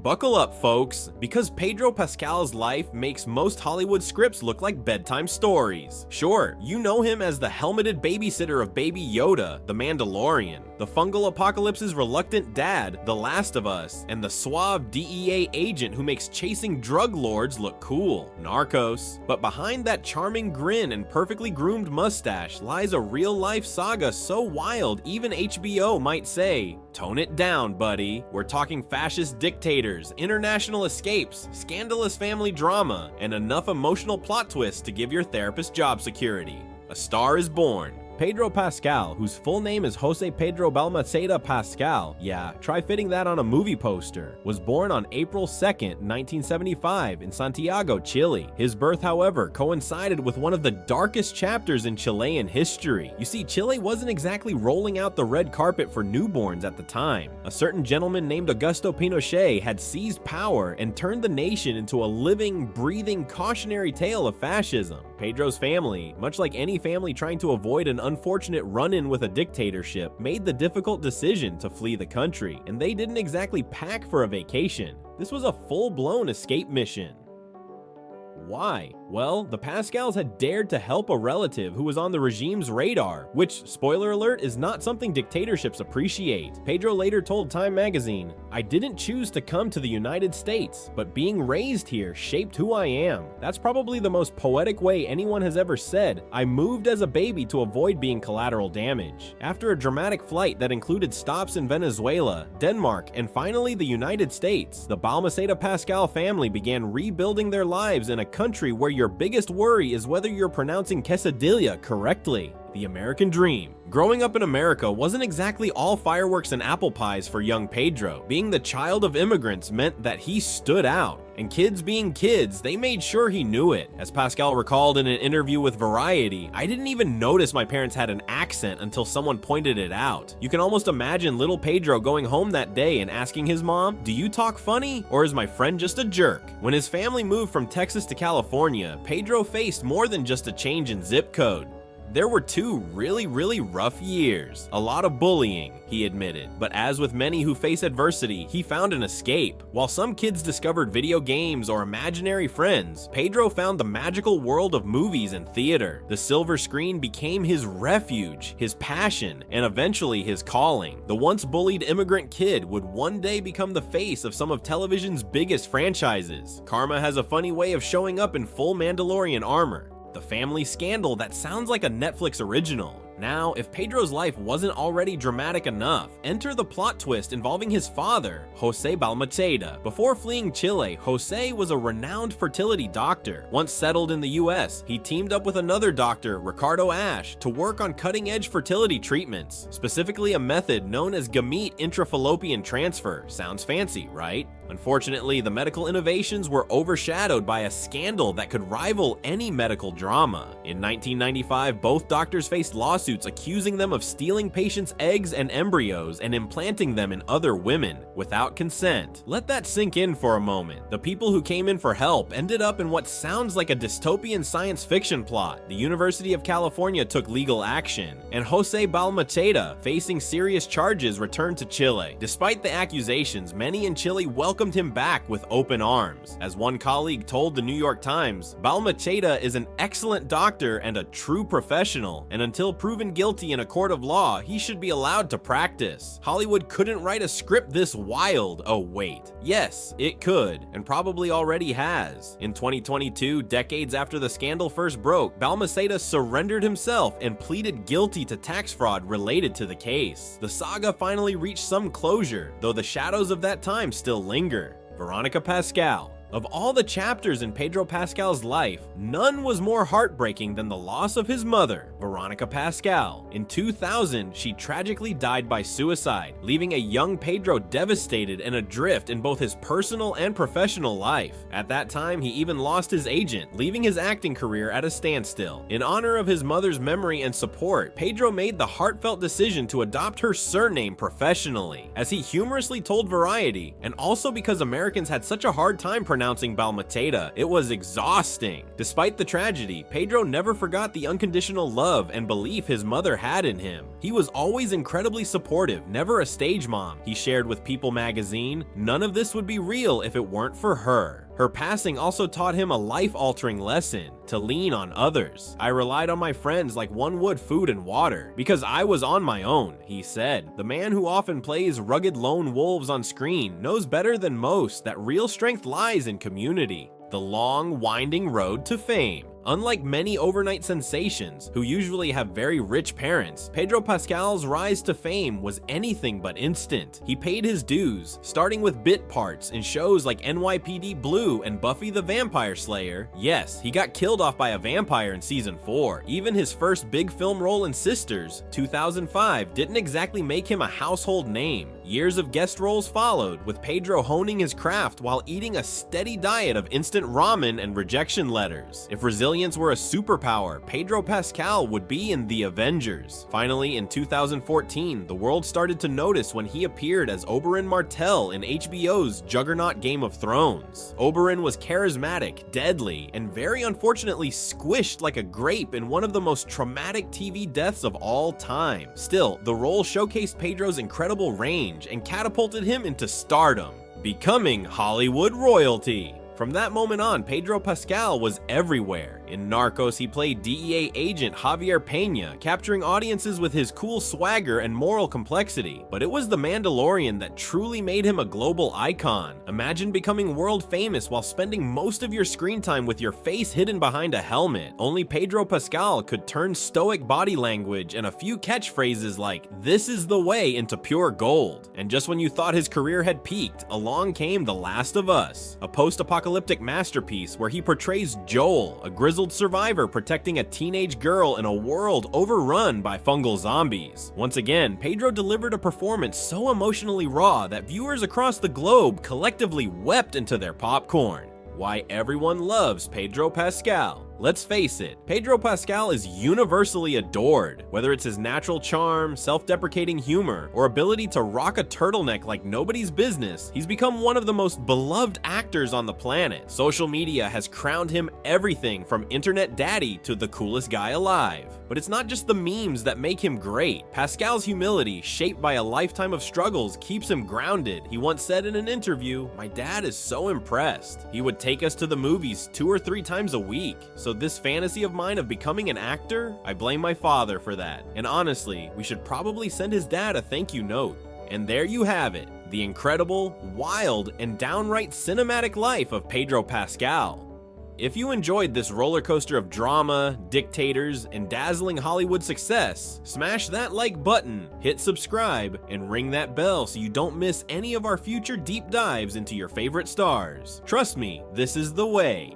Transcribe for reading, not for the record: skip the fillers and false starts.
Buckle up, folks, because Pedro Pascal's life makes most Hollywood scripts look like bedtime stories. Sure, you know him as the helmeted babysitter of Baby Yoda, the Mandalorian, the fungal apocalypse's reluctant dad, The Last of Us, and the suave DEA agent who makes chasing drug lords look cool, Narcos. But behind that charming grin and perfectly groomed mustache lies a real-life saga so wild even HBO might say, "Tone it down, buddy. We're talking fascist dictators, international escapes, scandalous family drama, and enough emotional plot twists to give your therapist job security." A Star is Born. Pedro Pascal, whose full name is Jose Pedro Balmaceda Pascal, yeah, try fitting that on a movie poster, was born on April 2nd, 1975 in Santiago, Chile. His birth, however, coincided with one of the darkest chapters in Chilean history. You see, Chile wasn't exactly rolling out the red carpet for newborns at the time. A certain gentleman named Augusto Pinochet had seized power and turned the nation into a living, breathing, cautionary tale of fascism. Pedro's family, much like any family trying to avoid an unfortunate run-in with a dictatorship, made the difficult decision to flee the country, and they didn't exactly pack for a vacation. This was a full-blown escape mission. Why? Well, the Pascals had dared to help a relative who was on the regime's radar, which, spoiler alert, is not something dictatorships appreciate. Pedro later told Time magazine, "I didn't choose to come to the United States, but being raised here shaped who I am." That's probably the most poetic way anyone has ever said, "I moved as a baby to avoid being collateral damage." After a dramatic flight that included stops in Venezuela, Denmark, and finally the United States, the Balmaceda Pascal family began rebuilding their lives in a country where your biggest worry is whether you're pronouncing quesadilla correctly. The American dream. Growing up in America wasn't exactly all fireworks and apple pies for young Pedro. Being the child of immigrants meant that he stood out. And kids being kids, they made sure he knew it. As Pascal recalled in an interview with Variety, "I didn't even notice my parents had an accent until someone pointed it out." You can almost imagine little Pedro going home that day and asking his mom, "Do you talk funny, or is my friend just a jerk?" When his family moved from Texas to California, Pedro faced more than just a change in zip code. There were two really rough years. A lot of bullying, he admitted. But as with many who face adversity, he found an escape. While some kids discovered video games or imaginary friends, Pedro found the magical world of movies and theater. The silver screen became his refuge, his passion, and eventually his calling. The once bullied immigrant kid would one day become the face of some of television's biggest franchises. Karma has a funny way of showing up in full Mandalorian armor. The family scandal that sounds like a Netflix original. Now, if Pedro's life wasn't already dramatic enough, enter the plot twist involving his father, Jose Balmaceda. Before fleeing Chile, Jose was a renowned fertility doctor. Once settled in the US, he teamed up with another doctor, Ricardo Ash, to work on cutting-edge fertility treatments, specifically a method known as gamete intrafallopian transfer. Sounds fancy, right? Unfortunately, the medical innovations were overshadowed by a scandal that could rival any medical drama. In 1995, both doctors faced lawsuits accusing them of stealing patients' eggs and embryos and implanting them in other women without consent. Let that sink in for a moment. The people who came in for help ended up in what sounds like a dystopian science fiction plot. The University of California took legal action, and Jose Balmaceda, facing serious charges, returned to Chile. Despite the accusations, many in Chile welcomed him back with open arms. As one colleague told the New York Times, "Balmaceda is an excellent doctor and a true professional, and until proven guilty in a court of law, he should be allowed to practice. Hollywood couldn't write a script this wild." Oh wait, yes, it could, and probably already has. In 2022, decades after the scandal first broke, Balmaceda surrendered himself and pleaded guilty to tax fraud related to the case. The saga finally reached some closure, though the shadows of that time still linger. Veronica Pascal. Of all the chapters in Pedro Pascal's life, none was more heartbreaking than the loss of his mother, Veronica Pascal. In 2000, she tragically died by suicide, leaving a young Pedro devastated and adrift in both his personal and professional life. At that time, he even lost his agent, leaving his acting career at a standstill. In honor of his mother's memory and support, Pedro made the heartfelt decision to adopt her surname professionally. As he humorously told Variety, and also because Americans had such a hard time pronouncing pronouncing Balmaceda, it was exhausting. Despite the tragedy, Pedro never forgot the unconditional love and belief his mother had in him. He was always incredibly supportive, never a stage mom. He shared with People magazine, "None of this would be real if it weren't for her." Her passing also taught him a life-altering lesson, to lean on others. "I relied on my friends like one would food and water, because I was on my own," he said. The man who often plays rugged lone wolves on screen knows better than most that real strength lies in community. The long, winding road to fame. Unlike many overnight sensations, who usually have very rich parents, Pedro Pascal's rise to fame was anything but instant. He paid his dues, starting with bit parts in shows like NYPD Blue and Buffy the Vampire Slayer. Yes, he got killed off by a vampire in season 4. Even his first big film role in Sisters, 2005, didn't exactly make him a household name. Years of guest roles followed, with Pedro honing his craft while eating a steady diet of instant ramen and rejection letters. If resilience were a superpower, Pedro Pascal would be in The Avengers. Finally, in 2014, the world started to notice when he appeared as Oberyn Martell in HBO's juggernaut Game of Thrones. Oberyn was charismatic, deadly, and very unfortunately squished like a grape in one of the most traumatic TV deaths of all time. Still, the role showcased Pedro's incredible range and catapulted him into stardom, becoming Hollywood royalty. From that moment on, Pedro Pascal was everywhere. In Narcos, he played DEA agent Javier Peña, capturing audiences with his cool swagger and moral complexity. But it was The Mandalorian that truly made him a global icon. Imagine becoming world famous while spending most of your screen time with your face hidden behind a helmet. Only Pedro Pascal could turn stoic body language and a few catchphrases like, "This is the way," into pure gold. And just when you thought his career had peaked, along came The Last of Us, a post-apocalyptic masterpiece where he portrays Joel, a grizzled survivor protecting a teenage girl in a world overrun by fungal zombies. Once again, Pedro delivered a performance so emotionally raw that viewers across the globe collectively wept into their popcorn. Why everyone loves Pedro Pascal. Let's face it, Pedro Pascal is universally adored. Whether it's his natural charm, self-deprecating humor, or ability to rock a turtleneck like nobody's business, he's become one of the most beloved actors on the planet. Social media has crowned him everything from internet daddy to the coolest guy alive. But it's not just the memes that make him great. Pascal's humility, shaped by a lifetime of struggles, keeps him grounded. He once said in an interview, "My dad is so impressed. He would take us to the movies 2 or 3 times a week. So this fantasy of mine of becoming an actor, I blame my father for that. And honestly, we should probably send his dad a thank you note." And there you have it, the incredible, wild, and downright cinematic life of Pedro Pascal. If you enjoyed this roller coaster of drama, dictators, and dazzling Hollywood success, smash that like button, hit subscribe, and ring that bell so you don't miss any of our future deep dives into your favorite stars. Trust me, this is the way.